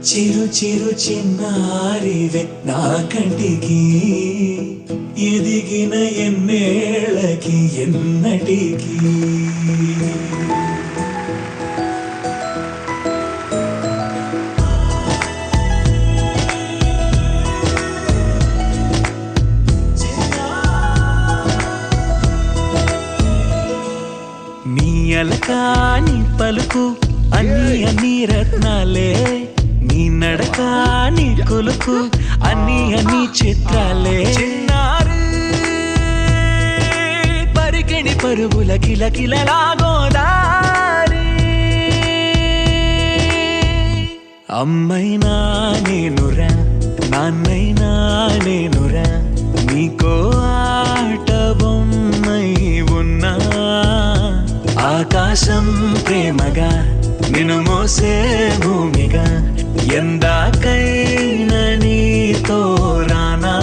చిరు చిరు చిన్నారివే నా కంటికి ఎదిగిన ఎన్నేళ్ళకి ఎన్నటికి నీ అలకాని పలుకు అన్ని అన్ని రత్నాలే నీ నడక నీ కొలుకు అన్ని అన్ని చిత్రాలే చిన్నారు పరికిణి పరుగుల కిలకిలలా గోదారి అమ్మైనా నేనురా నాన్నైనా నేనురా నీకో ఆట బొమ్మై ఉన్నా ఆకాశం ప్రేమగా నిన్ను మోసే భూమిగా ఎందాకైనా నీతో రానా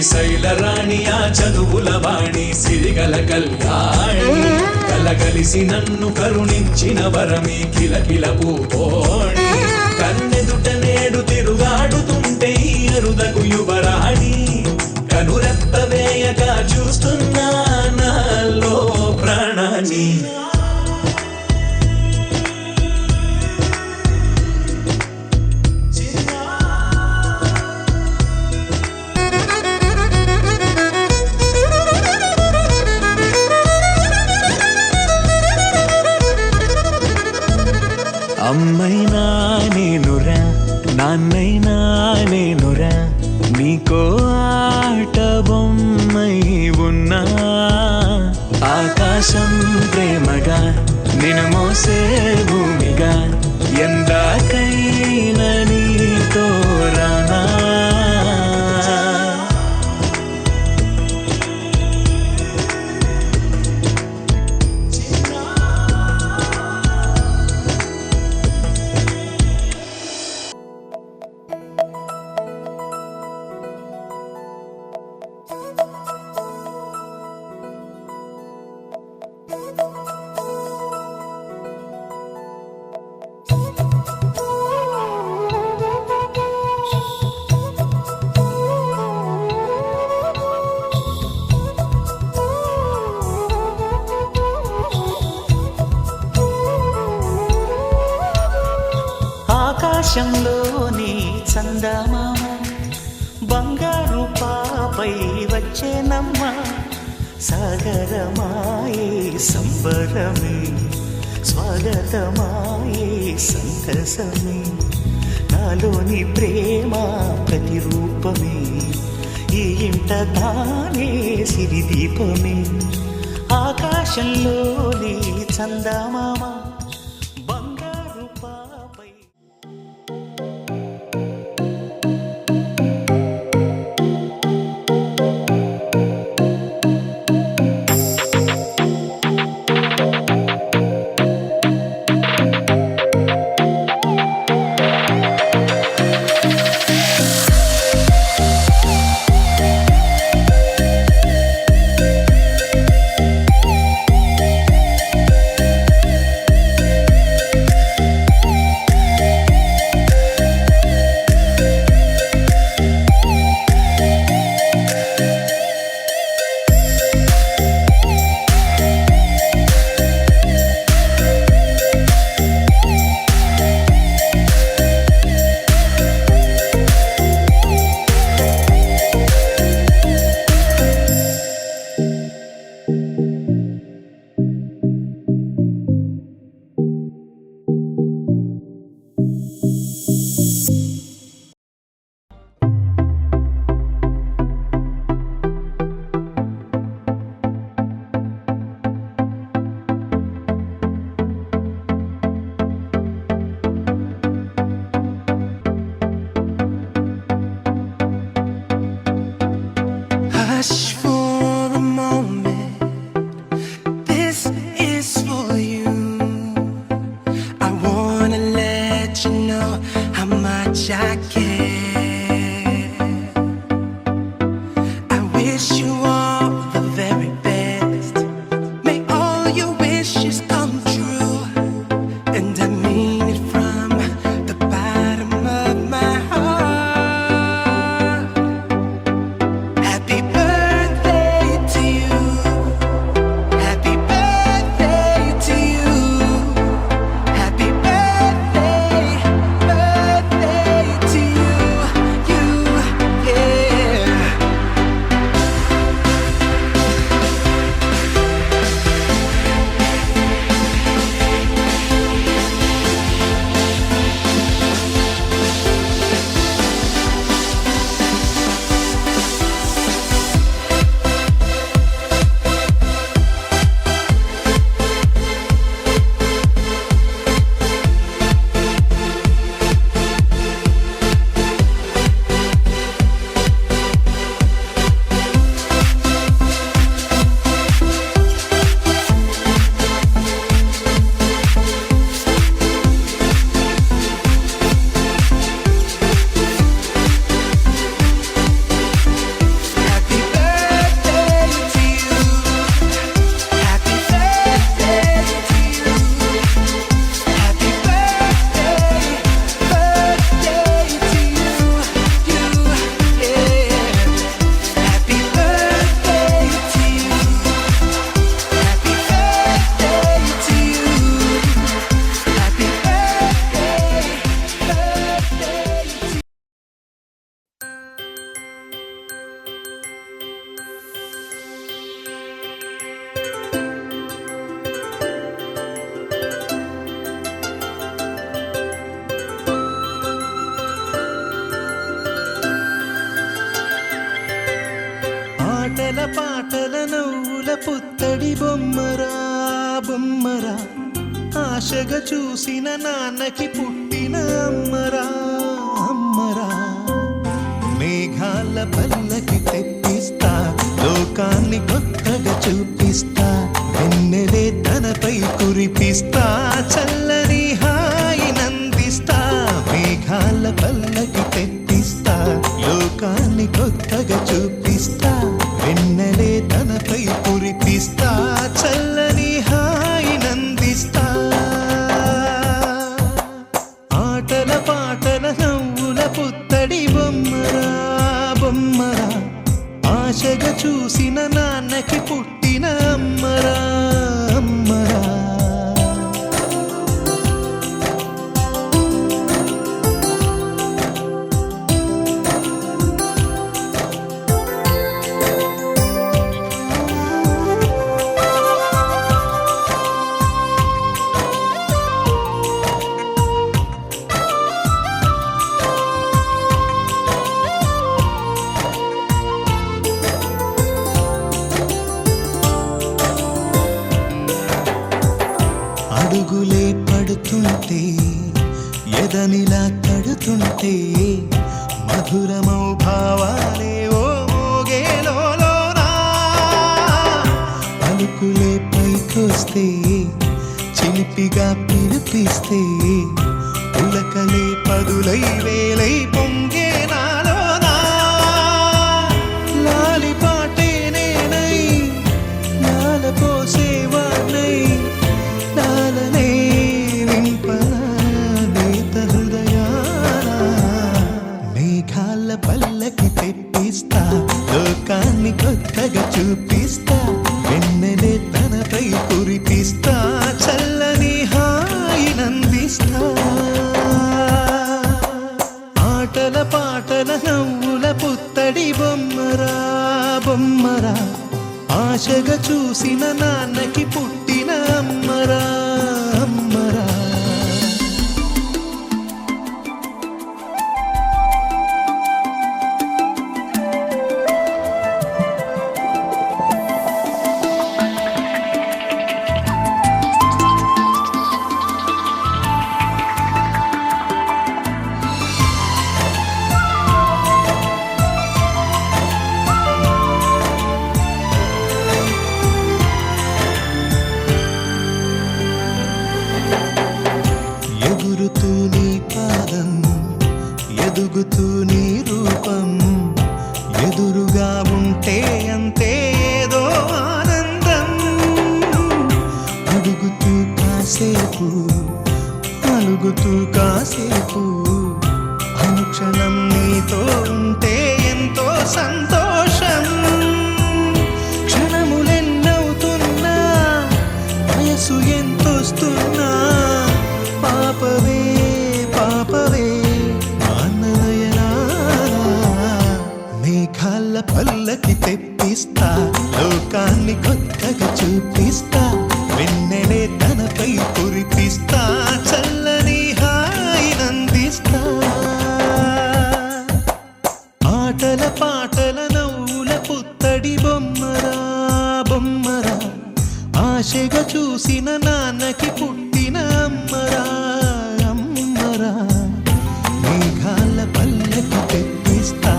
శైలరాణి ఆ చదువుల వాణి సిరిగల కళ్యాణి కలగలిసి నన్ను కరుణించిన వరమి కిలకిల పూకోణి కన్నెదుట నేడు తిరుగాడుతుంటే అరుదకు యువరాణి కనురెప్ప వేయక చూస్తున్నా నాలో ప్రాణాన్ని అమ్మైనా నేనురా నాన్నైనా నేనురా నీకో ఆట బొమ్మై ఉన్నా ఆకాశం ప్రేమగా నిన్ను మోసే భూమిగా ఎందాకైనా నీతో రానా ఆకాశంలోని చందమామ బంగారు పాపై వచ్చేనమ్మ సాగరమాయే సంబరమే స్వాగతమాయే సంతసమే నాలోని ప్రేమ ప్రతిరూపమే ఈ ఇంట తానే సిరిదీపమే ఆకాశంలోని చందమామ బంగారు పాపై పాటల నవ్వుల పుత్తడి బొమ్మరా బొమ్మరా ఆశగా చూసిన నాన్నకి పుట్టిన అమ్మరా అమ్మరా మేఘాల పల్లకి తెప్పిస్తా లోకాన్ని కొత్తగా చూపిస్తా వెన్నెలే తనపై కురిపిస్తా చల్లని హాయి నందిస్తా మేఘాల పల్లకి తెప్పిస్తా లోకాన్ని కొత్తగా చూపిస్తా వెన్నెలే తనపై కురిపిస్తా చల్లని హాయి నందిస్తా ఆటల పాటల నవ్వుల పుత్తడి బొమ్మరా బొమ్మరా ఆశగా చూసిన నాన్నకి పుట్టిన అమ్మరా అమ్మరా అడుగులే పడుతుంటే ఎదనిలా తడుతుంటే మధురమౌ భావాలే ఓ మోగేలోనా పలుకులే పైకొస్తే చిలిపిగా పిలిపిస్తే ఉలకలే పదులై వేలై పొంగే నాలోనా లాలిపాటే నేనై లాల పోసేవాణ్ణై లాలనే వింపనా నేత హృదయాన మేఘాల పల్లకి తెప్పిస్తా లోకాన్ని కొత్తగా చూపిస్తా వెన్నెలే తనపై కురిపిస్తా చల్లని హాయి నందిస్తా ఆటల పాటల నవ్వుల పుత్తడి బొమ్మరా బొమ్మరా ఆశగా చూసిన నాన్నకి పుట్టిన అమ్మరా అమ్మరా ఎగురుతూ నీ పాదం ఎదుగుతూ నీ రూపం ఎదురుగా ఉంటే అంతే ఏదో ఆనందం అడుగుతూ కాసేపు అలుగుతూ కాసేపు అనుక్షణం నీతో ఉంటే ఎంతో సంతోషం క్షణములెన్నవుతున్నా వయసు ఎంతొస్తున్నా పాపవే పాపవే అన్ననయనా మేఘాల పల్లకి తెప్పిస్తా లోకాన్ని కొత్తగా చూపిస్తా వెన్నెలే తనపై కురిపిస్తా చల్లని హాయి నందిస్తా ఆటల పాటల నవ్వుల పుత్తడి బొమ్మరా బొమ్మరా ఆశగా చూసిన నాన్నకి పుట్టిన అమ్మరా అమ్మరా మేఘాల పల్లకి తెప్పిస్తా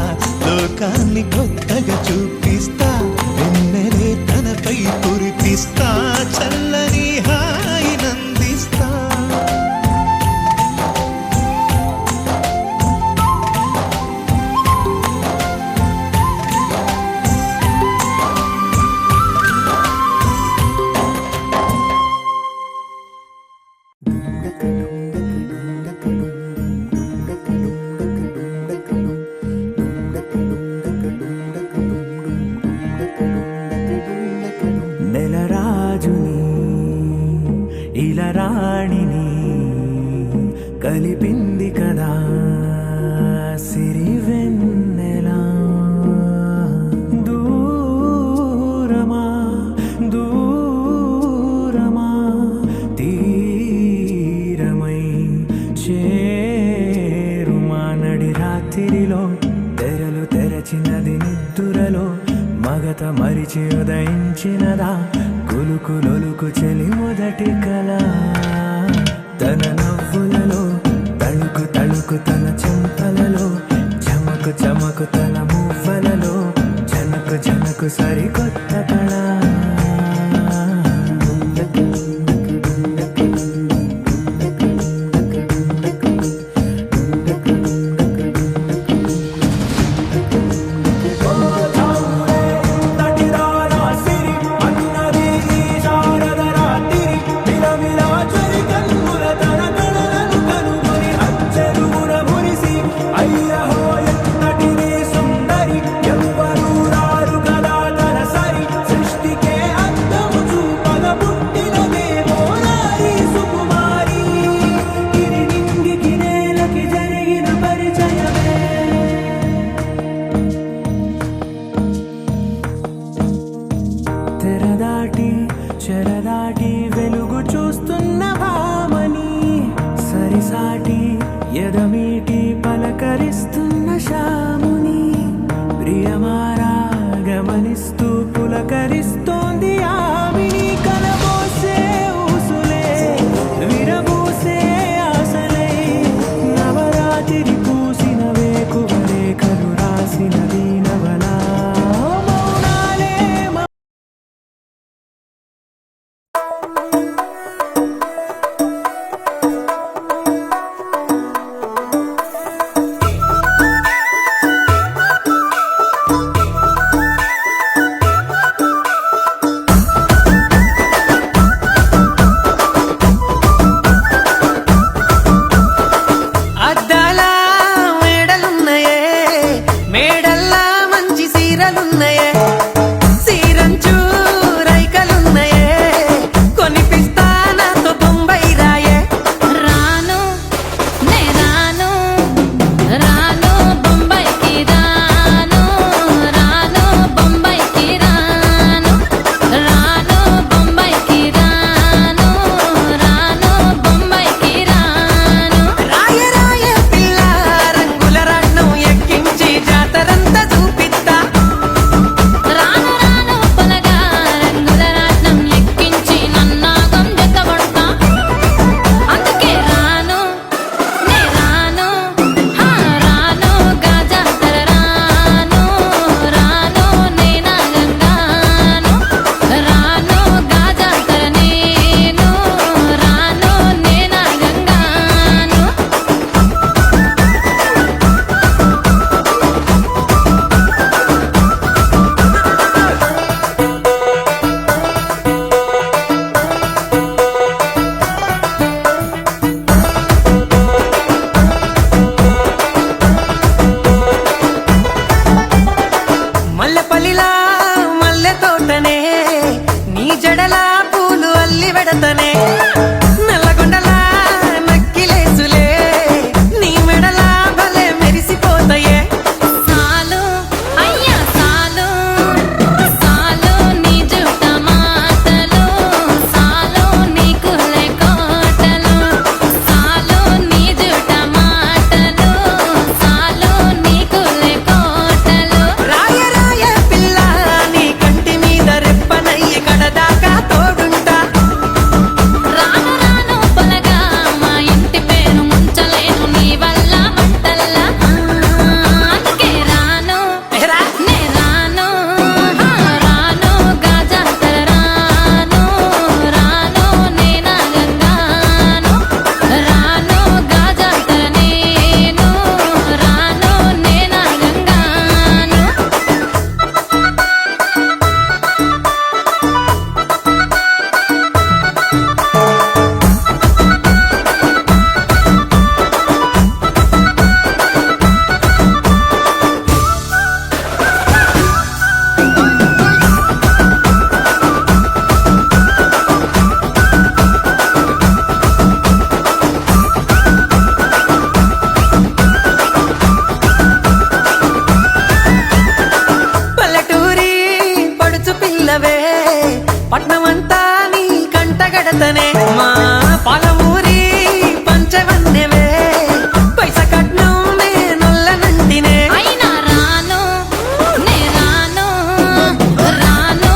లోకాన్ని కొత్తగా చూపిస్తా వెన్నెలే తనపై కురిపిస్తా చల్లని హాయి నందిస్తా నెలరాజుని ఇలరాణిని కలిపింది కదా సిరివెన్నెలా దూరమా దూరమా తీరమై చేరుమా నడి రాత్రిలో తెరలు తెరచినది నిద్దురలో మగత మరి మరిచి ఉదయించినదా కులుకులొలుకు చెలి మొదటి కళ తన నవ్వులలో తళుకు తళుకు తన చెంపలలో చమకు చమకు తన మువ్వలలో జనకు జనకు సరికొత్త కళ చెరదాటి వెలుగు చూస్తున్న భామని సరిసాటి ఎదమీటి పలకరిస్తున్న శాముని ప్రియమారా గమనిస్తూ పులకరిస్తోంది ఆవిని కలబోసే ఊసులే విరబూసే ఆశలే నవరాత్రి పూసిన వేకువలే కలు రాసిన దీనవలా పట్నమంతా నీ కంటగడతనే మా పాలమూరి పంచవన్నెవే పైస కట్నం నే నొల్లనంటినే అయినా రాను నే రాను రాను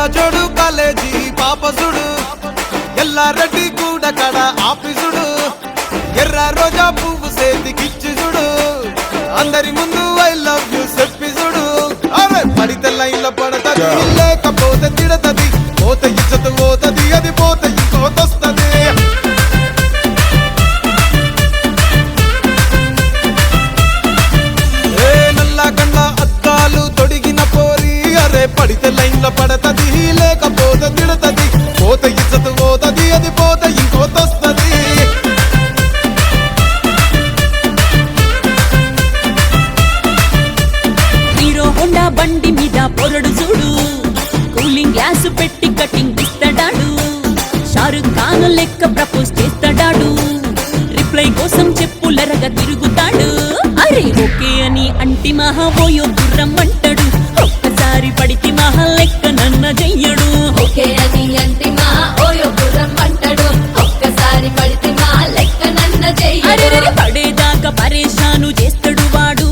కళ్ళ జోడు కాలేజీ పాపసుడు ఎల్లారెడ్డి కూడా కడ ఆఫీసుడు ఎర్ర రోజా పువ్వు సేతికిచ్చి చూడు అందరి ముందు ఐ లవ్ యూ చెప్పి చూడు అరే పడితే లైన్ లో పడతది లేకపోతే తిడతది పోత ఇచ్చత పోతది అది పోత ఇంకోతొస్తది ఏ నల్ల కండ్ల అద్దాలు తొడిగిన పోరి అరే పడితే లైన్ లో పడతది లేకపోతే తిడతది పోత ఇచ్చత పోతది అది పోత ఇంకోతొస్తది హీరో హోండా బండి మీద పొరడు చూడు కూలింగ్ గ్లాస్ పెట్టి కటింగ్ ఇస్తాడాడు షారుఖ్ ఖాన్ లెక్క ప్రపోజ్ చేస్తాడాడు రిప్లై కోసం చెప్పులరగా తిరుగుతాడు అరే ఓకే అని అంటి మహా ఓయో గుర్రం అంటాడు ఒక్కసారి పడితే మహా లెక్క నన్న చెయ్యడు ఓకే అని అంటే మా ఓయో గుర్రం అంటాడు ఒక్కసారి పడితే మా లెక్క నన్న అరే చెయ్యడు పడేదాకా పరేషాను చేస్తాడు వాడు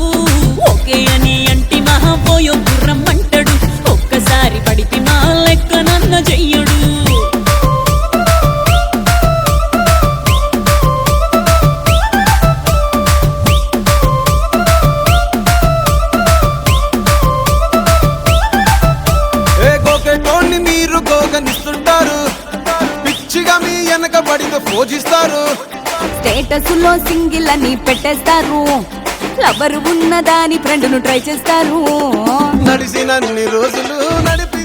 ఓకే అని అంటి మహా ఓయో గుర్రం అంటాడు ఒక్కసారి పడితే మా లెక్క నన్న చెయ్యడు ఏ గోకెటోన్ని మీరు గోగనిస్తుంటారు పిచ్చిగా మీ వెనకబడితో పూజిస్తారు స్టేటస్ లో సింగిల్ అని పెట్టేస్తారు లవర్ ఉన్నదాని ఫ్రెండ్ ను ట్రై చేస్తారు నడిచినన్ని రోజులు నడిపి